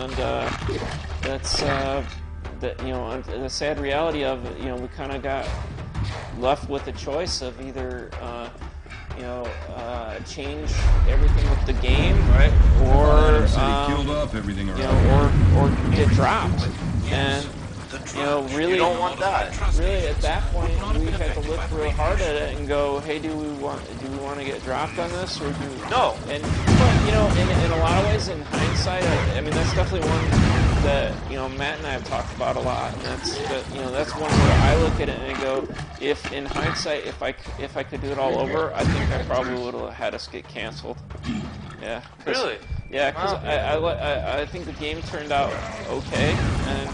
and that's the sad reality of it. We kind of got left with the choice of either change everything with the game, right, or killed off everything around, or get dropped, and really, you don't want that. Really, at that point, we had to look real hard at it and go, hey, do we want to get dropped on this, or do no? And but in a lot of ways, in hindsight, I mean, that's definitely one that Matt and I have talked about a lot, and that's one where I look at it and I go, if in hindsight, if I could do it all over, I think I probably would have had us get canceled. Yeah. Really? Yeah, because I think the game turned out okay, and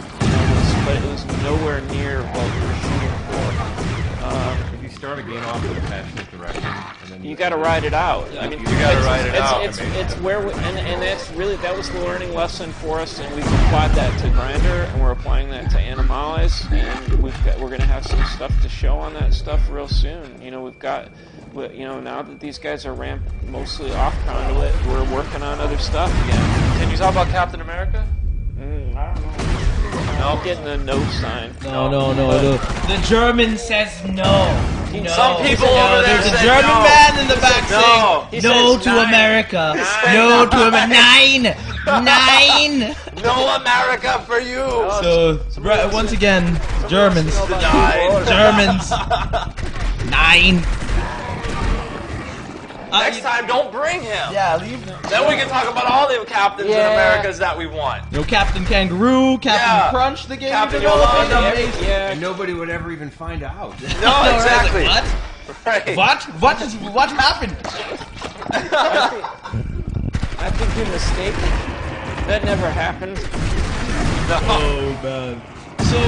but it was nowhere near what we were shooting for. If you start a game off with a passionate direction, and then you got to ride it out. I mean, you got to ride it out. It's where and that's really, that was the learning lesson for us, and we've applied that to Grinder, and we're applying that to Animales, and we're going to have some stuff to show on that stuff real soon. We've got. Now that these guys are ramped mostly off Conduit, we're working on other stuff again. Can you talk about Captain America? I don't know. No, I'm getting a no sign. No. The German says no. Some people over there there's a said German no. man in the back saying no says to nine. America. Nine. No to America. Nine. No America for you. So once again, Germans. Germans. Nine. Next time, don't bring him. Yeah, leave. Then we can talk about all the captains in Americas that we want. Captain Kangaroo, Captain Crunch, the game Captain developing. Yolanda. and nobody would ever even find out. No, exactly. What? Right. What happened? I think you're mistaken. That never happened. Oh man. So,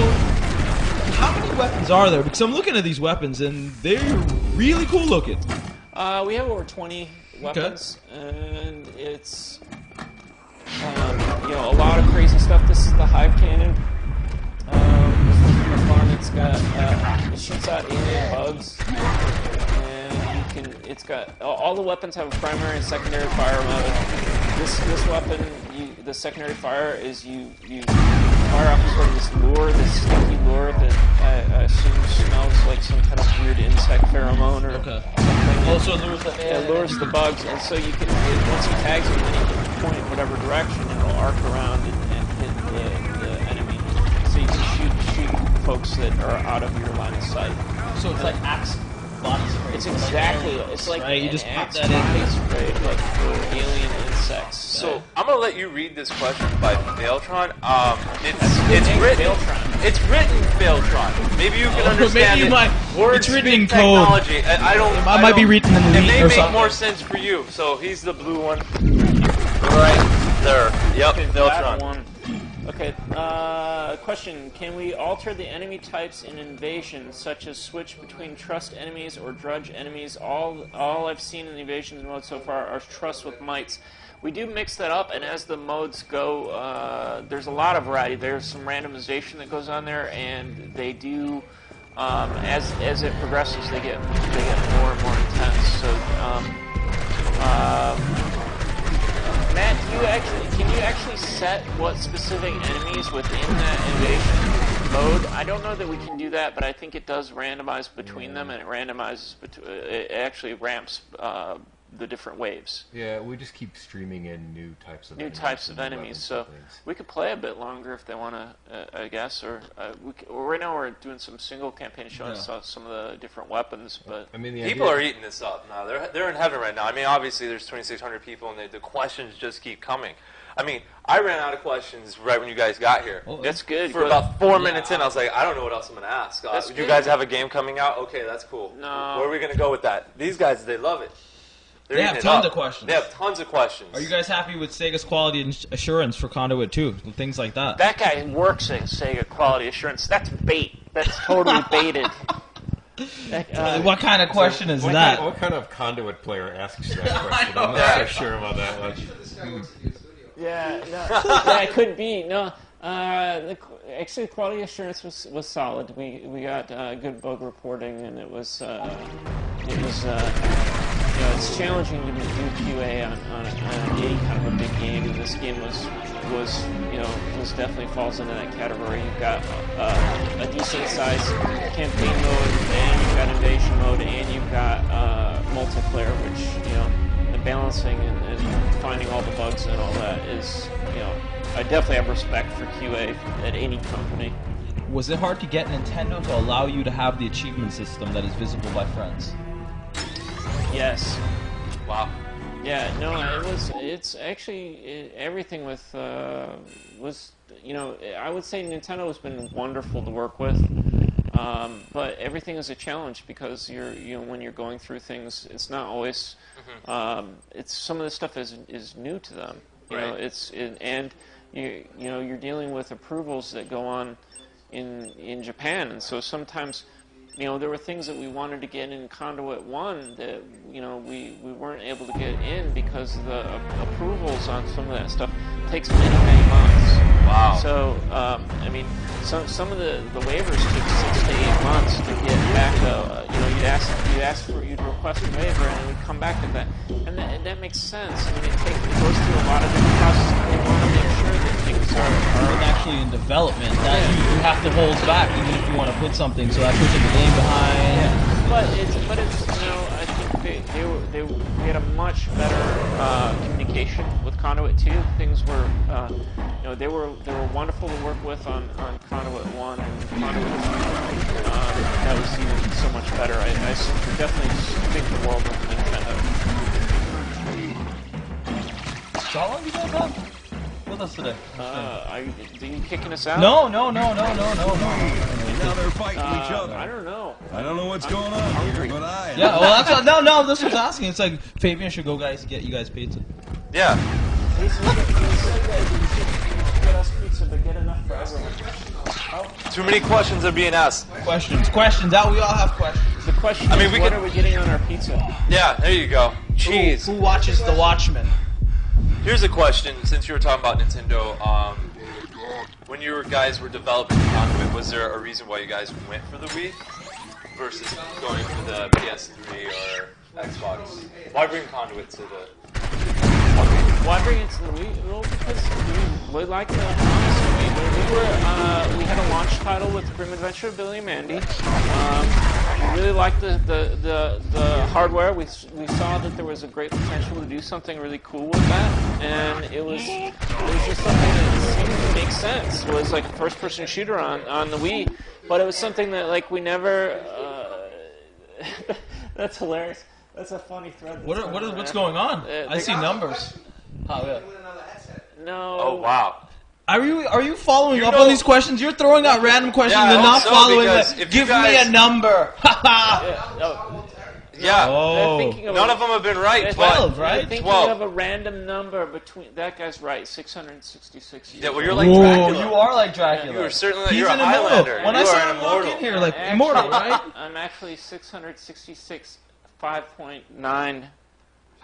how many weapons are there? Because I'm looking at these weapons and they're really cool looking. We have over 20 weapons, and it's a lot of crazy stuff. This is the Hive Cannon. This one's kind of fun. It's got it shoots out alien bugs, and it's got all the weapons have a primary and secondary fire mode. This weapon, the secondary fire is you fire off sort of this lure, this sticky lure that I assume smells like some kind of weird insect pheromone or something. Oh, so it lures the It lures the bugs, and so you can, once you tag them, then you can point in whatever direction, and it'll arc around and hit the enemy. So you can shoot folks that are out of your line of sight. So it's like Axe body spray. It's exactly, it's like right, you an just pop Axe that in. body spray, like for alien insects. So I'm gonna let you read this question by Failtron. It's written Failtron. Maybe you can understand maybe it. Words it's written in speak code. technology. I might be written in the It may or make something. more sense for you. So he's the blue one, right there. Yep, That Failtron. one. Okay, question. Can we alter the enemy types in Invasion, such as switch between trust enemies or drudge enemies? All I've seen in the Invasion mode so far are trust with mites. We do mix that up, and as the modes go, there's a lot of variety. There's some randomization that goes on there, and they do, as it progresses, they get more and more intense. So, Matt, can you actually set what specific enemies within that invasion mode? I don't know that we can do that, but I think it does randomize between them, and it randomizes it actually ramps the different waves. Yeah, we just keep streaming in new types of enemies. So we could play a bit longer if they want to, I guess. Or right now we're doing some single campaign showing some of the different weapons. But I mean, People are eating this up now. They're in heaven right now. I mean, obviously there's 2,600 people, and the questions just keep coming. I mean, I ran out of questions right when you guys got here. that's good. For about 4 minutes in, I was like, I don't know what else I'm going to ask. That's You good. guys have a game coming out? Okay, that's cool. No. Where are we going to go with that? These guys, they love it. They're They eating have it tons up. of questions. They have tons of questions. Are you guys happy with Sega's quality assurance for Conduit 2? Things like that. that guy works at Sega Quality Assurance. That's bait. That's totally baited. What kind of question is that? What kind of Conduit player asks that question? I'm not so sure about that one. Yeah, it could be. No, actually, quality assurance was solid. We got good bug reporting, and it was it's challenging to do QA on any kind of a big game. And this game was was definitely falls into that category. You've got a decent sized campaign mode, and you've got invasion mode, and you've got multiplayer, which the balancing and finding all the bugs and all that is I definitely have respect for QA at any company. Was it hard to get Nintendo to allow you to have the achievement system that is visible by friends? Yes. Wow. Yeah, no, it's actually everything with was I would say Nintendo has been wonderful to work with, but everything is a challenge because when you're going through things, it's not always it's some of the stuff is new to them. You're dealing with approvals that go on in Japan, and so sometimes. There were things that we wanted to get in Conduit 1 that, we weren't able to get in because the approvals on some of that stuff takes many, many months. Wow. So, some of the waivers took 6 to 8 months to get back. You'd request a waiver, and it would come back at that. And that makes sense. It goes through a lot of different processes. They want to make sure that things are actually in development. That you have to hold back even if you want to put something, so that puts the game behind. Yeah. But it's I think we had a much better communication with Conduit 2. Things were they were wonderful to work with on Conduit 1 and Conduit 2. That was even so much better. I definitely think the world of Nintendo. So how long have you guys been with us today? Are you kicking us out? No. Now they're fighting each other. I don't know. I don't know what's going on here, but I am. Yeah, well, that's what, no. This was asking. It's like Fabian should go, guys, get you guys pizza. Yeah. He said that you should get us pizza, but get enough for everyone. Too many questions are being asked. Questions. That we all have questions. The question is, what are we getting on our pizza? Yeah, there you go. Cheese. Who watches The Watchmen? Here's a question, since you were talking about Nintendo. When you guys were developing Conduit, was there a reason why you guys went for the Wii versus going for the PS3 or Xbox? Why bring Conduit to the... Why bring it to the Wii? Well, because we like the honest Wii. We had a launch title with the Grim Adventure of Billy and Mandy. We really liked the hardware. We saw that there was a great potential to do something really cool with that, and it was just something that seemed to make sense. It was like a first-person shooter on the Wii, but it was something that we never. That's hilarious. That's a funny thread. What's going on? I see numbers. No. Oh, wow. Are you following up on these questions? You're throwing out random questions and not following them. Give me a number. Yeah. Oh. None of them have been right. 12, right? Thinking 12. of a random number between. That guy's right. 666 years. Yeah, well, you're like Dracula. You are like Dracula. You are certainly He's you're a in the Highlander. middle. When you I are saw an him walk immortal. in here, like immortal, right? I'm actually 666, 5.9.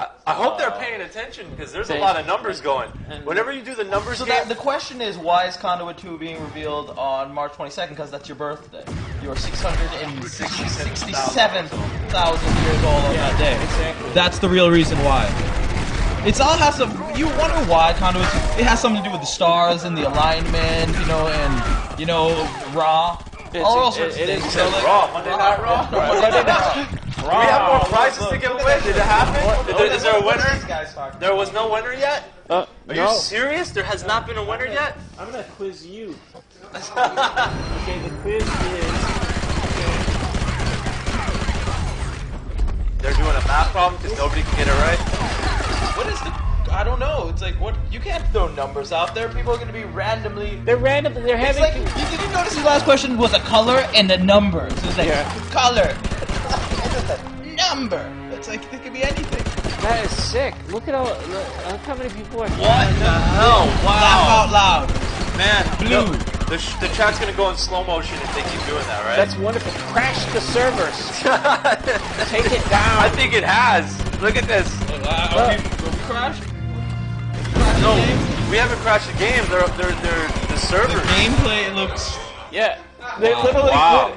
I hope they're paying attention because there's a lot of numbers going. Whenever you do the numbers So game, the question is, why is Conduit 2 being revealed on March 22nd? Because that's your birthday. You're 667,000 years old on that day. Exactly. That's the real reason why. It's all has to. You wonder why Conduit 2. It has something to do with the stars and the alignment, and Raw. All sorts of things. said Raw, Monday Night Raw. Monday Night. Do we have more prizes to give away? Did it happen? Is there a winner? There was no winner yet? Are you serious? There has not been a winner yet? I'm going to quiz you. Okay, the quiz is... They're doing a math problem because nobody can get it right? What is the... I don't know. It's like, what? You can't throw numbers out there. People are going to be randomly... They're random. They're It's having... like, did you notice his last question was a color and the numbers? It's like, color. Number. It's like, it could be anything. That is sick. Look how many people are... What the hell? Laugh out loud. Man, Blue. The chat's going to go in slow motion if they keep doing that, right? That's wonderful. Crash the servers. Take it down. I think it has. Look at this. Will we crash? No, we haven't crashed the game. They're the servers. The gameplay looks... Yeah. They literally... Wow.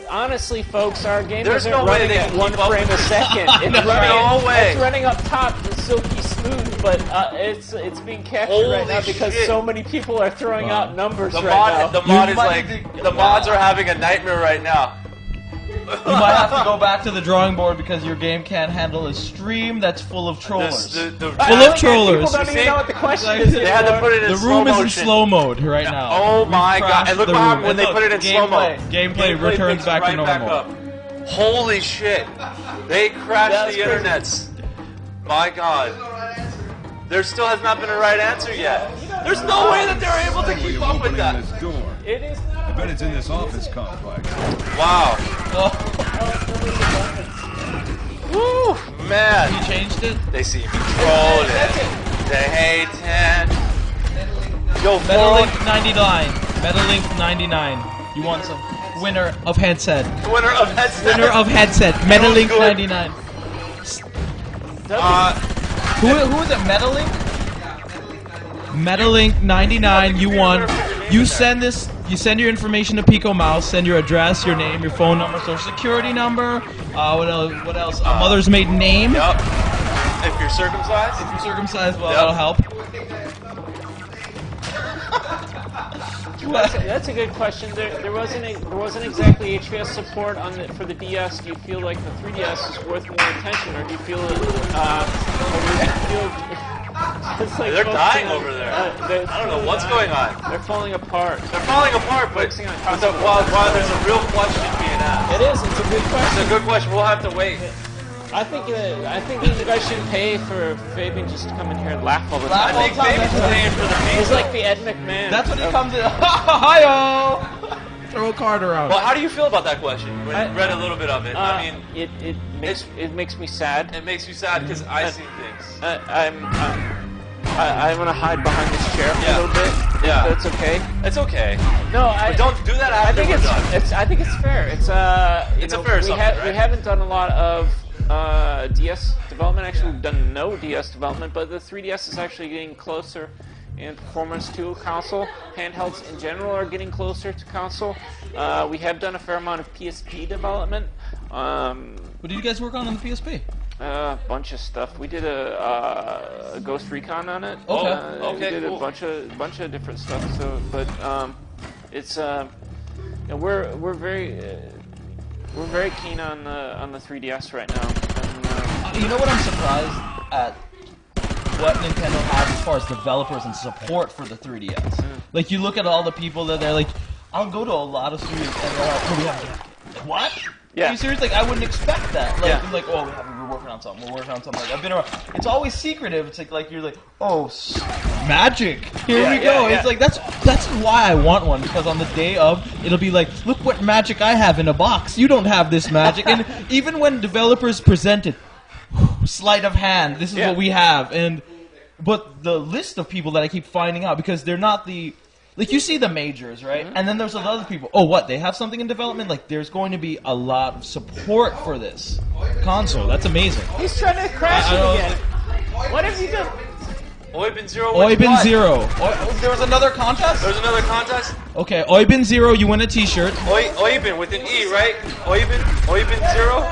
Honestly, folks, our game There's isn't no way running they at can 1 keep up frame a with second. No way. It's running up top, silky smooth. but it's being captured Holy right now because shit. so many people are throwing out numbers The right now. mod is might like need to- the mods are having a nightmare right now. You might have to go back to the drawing board because your game can't handle a stream that's full of trollers. The Full of trollers. People don't You even see? know what the question is They had to put it in The slow room is in motion. slow mode right now. Oh We've my god! crashed And look the behind room. when they And put it in slow mo. Gameplay returns picks back to right back normal. up. Holy shit! They crashed That's the crazy. internets. My god. There still has not been a right answer yet. There's no way that they're able to Way keep of up with opening that. this door. It is I bet it's in this office complex. Wow. Woo! Man. You changed it? They see me trolling. They hating. Yo, Metalink 99. Metalink 99. You want some? Winner of headset. winner of headset. Winner of headset. Metalink good. 99. Who is it? Metalink? Metalink 99. You won. You send this. You send your information to Pico Mouse. Send your address, your name, your phone number, social security number. What else? What else? Mother's maiden name. Yup. If you're circumcised. If you're circumcised, well, Yep. that'll help. That's a good question. There wasn't exactly HVS support on for the DS. Do you feel like the 3DS is worth more attention, or do you feel it's like They're folks dying in- over there. they're I don't know what's going on. They're falling apart. They're falling apart, but Focusing on while there's a real question being asked. It is. It's a good It's question. a good question. We'll have to wait. I think you guys shouldn't pay for Fabian just to come in here and laugh all the Laugh time. I think Fabian's paying for the He's pizza. like the Ed McMahon. That's when he of- comes in. Hi-yo! Throw a card around. Well, how do you feel about that question? When you I- read a little bit of it. I mean, it makes me sad. it makes you sad because I see things. I'm gonna hide behind this chair for Yeah. a little bit. Yeah. That's okay. It's okay. No, But don't do that I after think we're done. I think it's fair. It's It's a fair assumption, right? We haven't done a lot of DS development. Actually, we've done no DS development, but the 3DS is actually getting closer in performance to a console. Handhelds in general are getting closer to console. We have done a fair amount of PSP development. What did you guys work on the PSP? A bunch of stuff. We did a Ghost Recon on it. Okay. Okay, We did cool. a bunch of different stuff. So, but it's we're very keen on the 3DS right now. And, You know what I'm surprised at? What Nintendo has as far as developers and support for the 3DS. Like, you look at all the people that they're like, I'll go to a lot of studios and they're like, oh, we have what? Yeah. Are you serious? Like, I wouldn't expect that. Like, Yeah. like, oh, we're working on something. We're working on something. Like, I've been around. It's always secretive. It's like you're like, oh, magic. Here Yeah, we go. yeah, yeah. It's like that's why I want one, because on the day of, it'll be like, look what magic I have in a box. You don't have this magic. And even when developers present it, sleight of hand, this is Yeah. what we have. But the list of people that I keep finding out, because they're not the, like, you see the majors, right? Mm-hmm. And then there's other people. Oh, what? They have something in development? Like, there's going to be a lot of support for this console. That's amazing. he's trying to crash I it don't- again. What have you done? Oibin Zero. Oibin what? Zero. Oh, there was another contest? There's another contest. Okay, Oibin Zero, you win a t-shirt. Oibin with an E, right? Oibin Zero.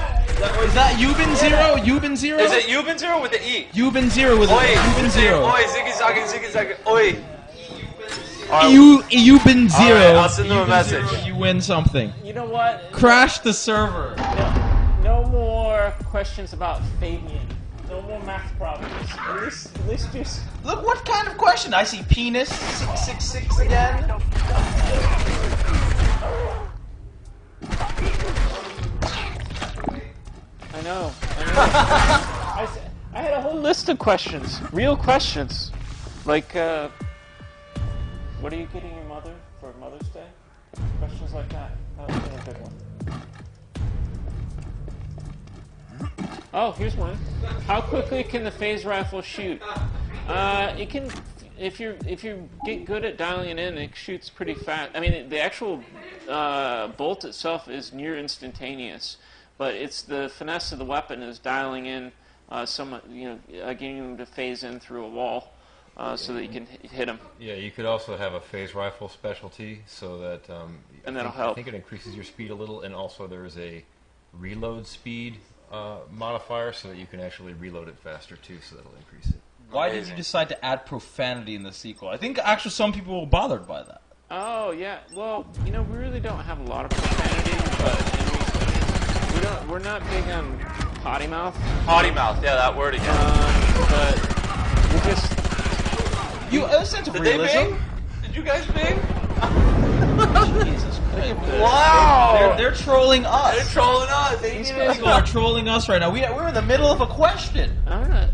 Is that Yubin Zero? Yubin Zero? Is it Ubin Zero with the E? Yubin Zero with a Oi, Yubin Zero. Oi, ziggy zaggy, oi. Yubin Zero. Alright, I'll send them a Yubin message. Zero, you win something. You know what? Crash the server. No more questions about Fabian. No more math problems. At least just. Look, what kind of question? I see penis 666 again. I know. I had a whole list of questions, real questions, like what are you getting your mother for Mother's Day? Questions like that. That would be a good one. Oh, here's one. How quickly can the phase rifle shoot? It can, if you get good at dialing it in, it shoots pretty fast. I mean, the actual bolt itself is near instantaneous, but it's the finesse of the weapon is dialing in getting them to phase in through a wall so that you can hit them. Yeah, you could also have a phase rifle specialty so that And that'll I help. think it increases your speed a little, and also there's a reload speed modifier so that you can actually reload it faster too, so that'll increase it. Why did you decide to add profanity in the sequel? I think actually some people were bothered by that. Oh yeah, well, you know, we really don't have a lot of profanity, but we're not big on potty mouth. Potty mouth, yeah, that word again. But we just A sense of Did they realism. bing? Did you guys bing? Jesus Christ. Wow! They're trolling us. They're trolling us. These people are trolling us right now. We're in the middle of a question. I don't know.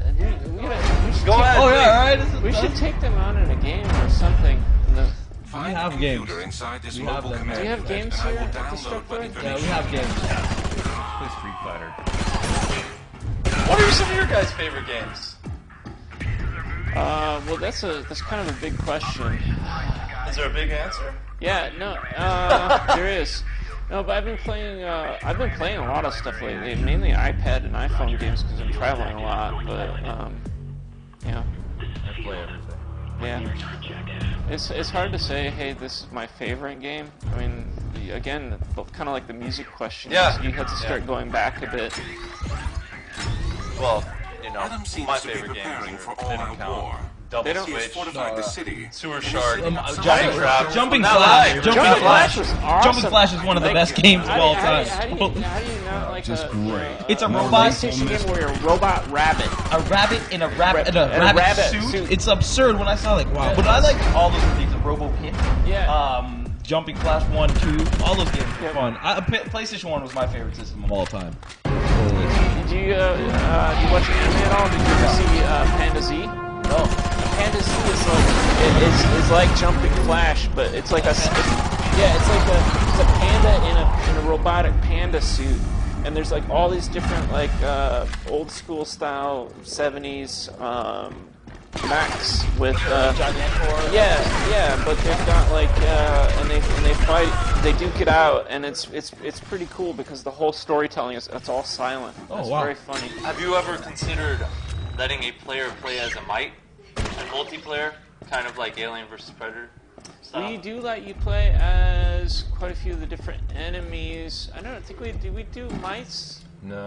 We should Go ahead. Oh yeah, all right. We should take them on in a game or something. We have games. Inside this We have mobile them. command Do you have net. games I will here at the download store? what Yeah, information we have games. Play Street Fighter. What are some of your guys' favorite games? Well, that's kind of a big question. Is there a big answer? Yeah, no, there is. No, but I've been playing a lot of stuff lately, mainly iPad and iPhone games because I'm traveling a lot. But yeah, I play everything. yeah, it's hard to say. Hey, this is my favorite game. I mean, again, kind of like the music question. Yeah. You had to start going back a bit. Well, you know, Adam seems my to be favorite preparing games for are all-out war. Double They don't- He has Switch, fortified the city. Sewer Shark, Jumping Minecraft. Jumping Not Flash. live. Jumping Jumping Flash. Flash was awesome. Jumping Flash is one of the Like, best games of all How time. do you not like Just great. It's a a robot. PlayStation game where you're a robot rabbit? A rabbit in a rabbit And a rabbit rabbit suit. suit. It's absurd when I saw like wow. But I like all those things. Robo Pit. Yeah. Jumping Flash 1, 2. All those games were Yeah. fun. PlayStation 1 was my favorite system of all time. Did you watch anime at all? Did you ever see Panda Z? No. Panda Z is like Jumping Flash, but it's like it's a panda in a robotic panda suit, and there's like all these different like old school style 70s mechs with Gigantor. yeah, but they've got like and they fight, they duke it out, and it's pretty cool because the whole storytelling it's all silent. Oh, It's wow. very funny. Have you ever considered letting a player play as a mite and multiplayer, kind of like Alien vs Predator style? We do let you play as quite a few of the different enemies. I don't think we do mice